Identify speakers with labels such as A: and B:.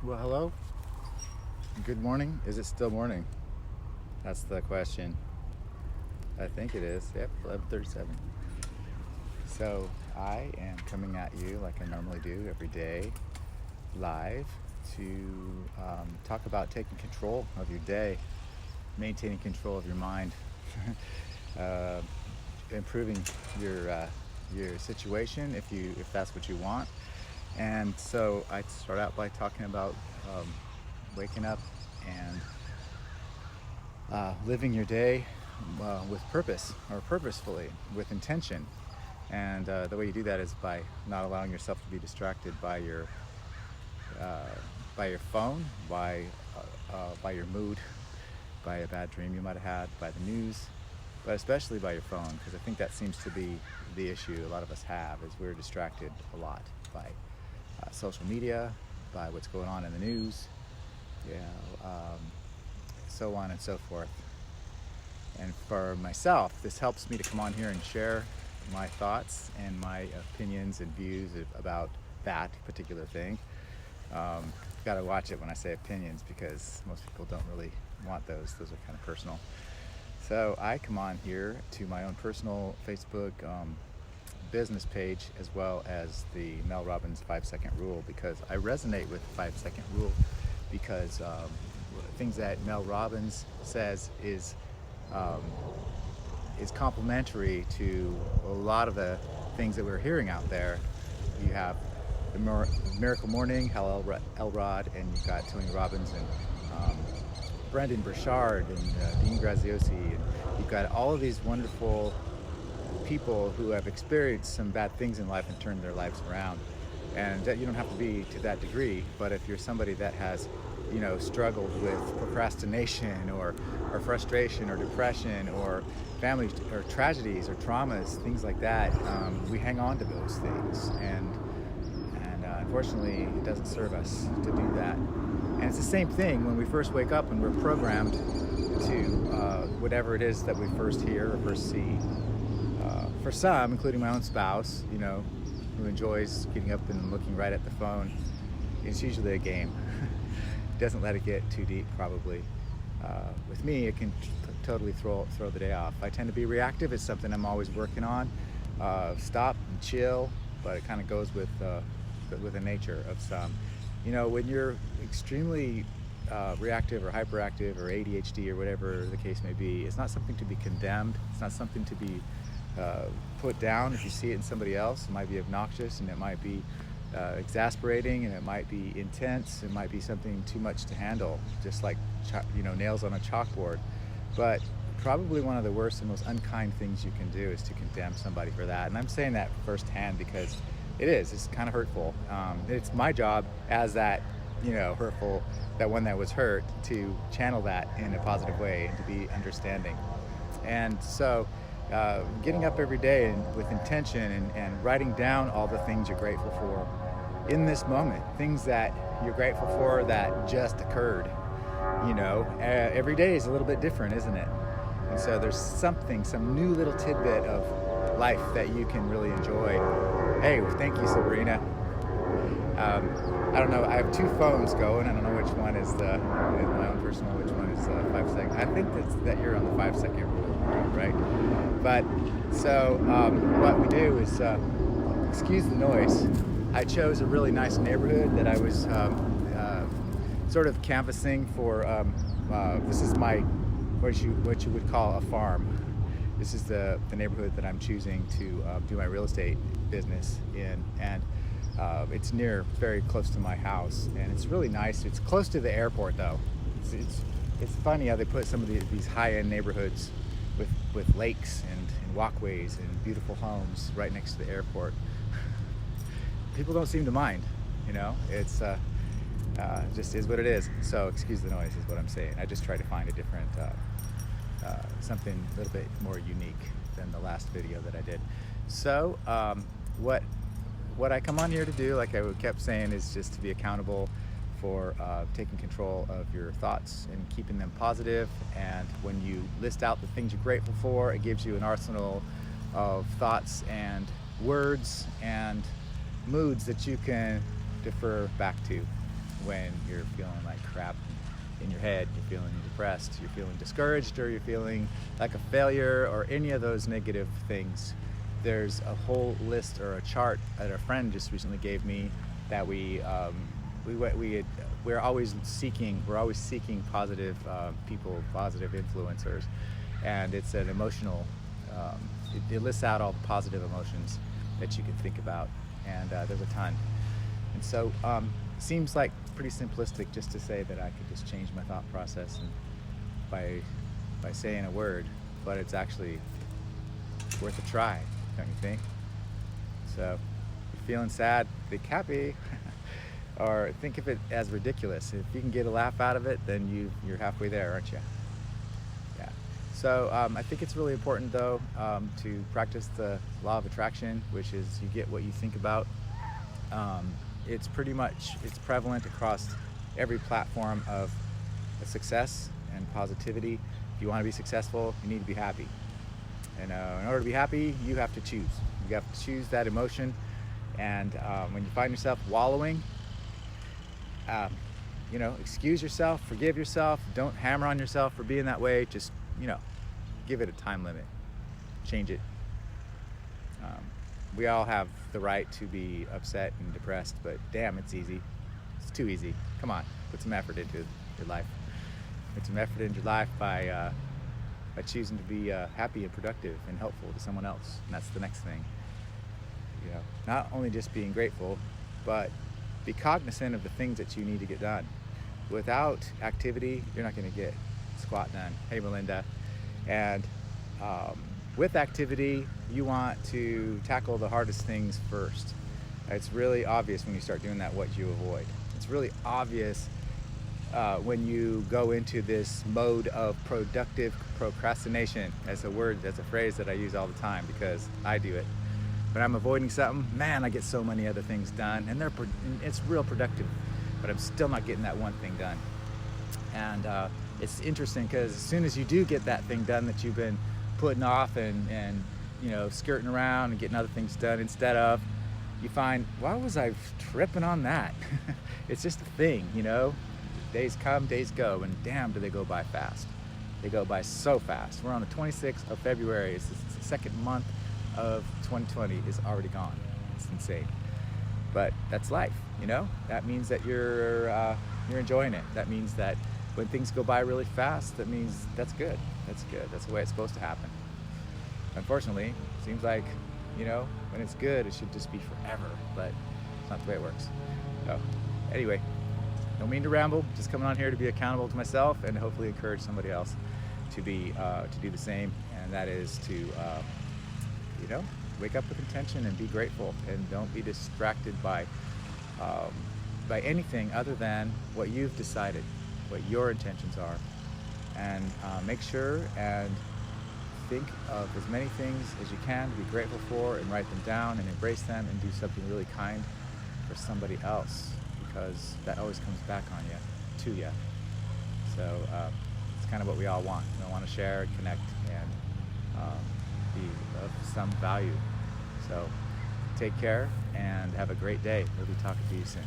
A: Well, hello. Good morning. Is it still morning? That's the question. I think it is. Yep, 11:37. So I am coming at you like I normally do every day, live, to talk about taking control of your day, maintaining control of your mind, uh, improving your situation if that's what you want. And so I start out by talking about waking up and living your day with purpose or purposefully, with intention. And the way you do that is by not allowing yourself to be distracted by your phone, by your mood, by a bad dream you might have had, by the news, but especially by your phone, because I think that seems to be the issue a lot of us have, is we're distracted a lot by social media, by what's going on in the news, so on and so forth. And for myself, this helps me to come on here and share my thoughts and my opinions and views about that particular thing. Got to watch it when I say opinions, because most people don't really want those. Those are kind of personal. So I come on here to my own personal Facebook business page, as well as the Mel Robbins 5-second rule, because I resonate with the 5-second rule, because things that Mel Robbins says is complementary to a lot of the things that we're hearing out there. You have the Miracle Morning, Hal Elrod, and you've got Tony Robbins and Brendan Burchard and Dean Graziosi, and you've got all of these wonderful people who have experienced some bad things in life and turned their lives around. And you don't have to be to that degree, but if you're somebody that has, struggled with procrastination or frustration or depression or family or tragedies or traumas, things like that, we hang on to those things, and unfortunately it doesn't serve us to do that. And it's the same thing when we first wake up and we're programmed to whatever it is that we first hear or first see. For some, including my own spouse, who enjoys getting up and looking right at the phone, it's usually a game. Doesn't let it get too deep, probably. With me, it can totally throw the day off. I tend to be reactive. It's something I'm always working on. Stop and chill, but it kind of goes with the nature of some. When you're extremely reactive or hyperactive or ADHD or whatever the case may be, it's not something to be condemned. It's not something to be put down. If you see it in somebody else, it might be obnoxious, and it might be exasperating, and it might be intense. It might be something too much to handle, just like nails on a chalkboard. But probably one of the worst and most unkind things you can do is to condemn somebody for that. And I'm saying that firsthand because it's kind of hurtful. It's my job as that hurtful, that one that was hurt, to channel that in a positive way and to be understanding. And so getting up every day and with intention and writing down all the things you're grateful for in this moment, things that you're grateful for that just occurred. Every day is a little bit different, isn't it? And so there's some new little tidbit of life that you can really enjoy. Hey, well, thank you, Sabrina. I don't know, I have two phones going. I don't know which one is my own personal, which one is 5 seconds. I think that you're on the 5-second rule, right? But so what we do is, excuse the noise. I chose a really nice neighborhood that I was sort of canvassing for. This is what you would call a farm. This is the neighborhood that I'm choosing to do my real estate business in, and it's very close to my house, and it's really nice. It's close to the airport, though. It's funny how they put some of these high-end neighborhoods with lakes and walkways and beautiful homes right next to the airport. People don't seem to mind, it's just is what it is. So excuse the noise is what I'm saying. I just try to find a different something a little bit more unique than the last video that I did. So what I come on here to do, like I kept saying, is just to be accountable for taking control of your thoughts and keeping them positive. And when you list out the things you're grateful for, it gives you an arsenal of thoughts and words and moods that you can defer back to when you're feeling like crap in your head, you're feeling depressed, you're feeling discouraged, or you're feeling like a failure, or any of those negative things. There's a whole list or a chart that a friend just recently gave me that we're always seeking positive people, positive influencers, and it's an emotional. It lists out all the positive emotions that you can think about, and there's a ton. And so seems like pretty simplistic just to say that I could just change my thought process and by saying a word, but it's actually worth a try, don't you think? So if you're feeling sad, think happy. Or think of it as ridiculous. If you can get a laugh out of it, then you're halfway there, aren't you? Yeah. So I think it's really important, though, to practice the law of attraction, which is you get what you think about. It's prevalent across every platform of success and positivity. If you want to be successful, you need to be happy. And in order to be happy, you have to choose. You have to choose that emotion. And when you find yourself wallowing, excuse yourself, forgive yourself, don't hammer on yourself for being that way. Just, give it a time limit, change it. We all have the right to be upset and depressed, but damn, it's easy. It's too easy. Come on, put some effort into your life. Put some effort into your life by choosing to be happy and productive and helpful to someone else. And that's the next thing. Not only just being grateful, but be cognizant of the things that you need to get done. Without activity, you're not going to get squat done. Hey, Melinda. And with activity, you want to tackle the hardest things first. It's really obvious when you start doing that what you avoid. It's really obvious when you go into this mode of productive procrastination. That's a phrase that I use all the time because I do it. When I'm avoiding something, man, I get so many other things done, and it's real productive, but I'm still not getting that one thing done. And it's interesting because as soon as you do get that thing done that you've been putting off and skirting around and getting other things done instead of, you find, why was I tripping on that? It's just a thing, Days come, days go, and damn, do they go by fast. They go by so fast. We're on the 26th of February. It's the second month of 2020 is already gone. It's insane, but that's life. That means that you're enjoying it. That means that when things go by really fast, that means that's good. That's the way it's supposed to happen. Unfortunately, it seems like when it's good, it should just be forever, but it's not the way it works. So anyway, don't mean to ramble, just coming on here to be accountable to myself and hopefully encourage somebody else to do the same, and that is to wake up with intention and be grateful, and don't be distracted by anything other than what you've decided, what your intentions are, and make sure and think of as many things as you can to be grateful for, and write them down and embrace them, and do something really kind for somebody else, because that always comes back on you, to you. So it's kind of what we all want. We want to share, connect, and be of some value. So take care and have a great day. We'll be talking to you soon.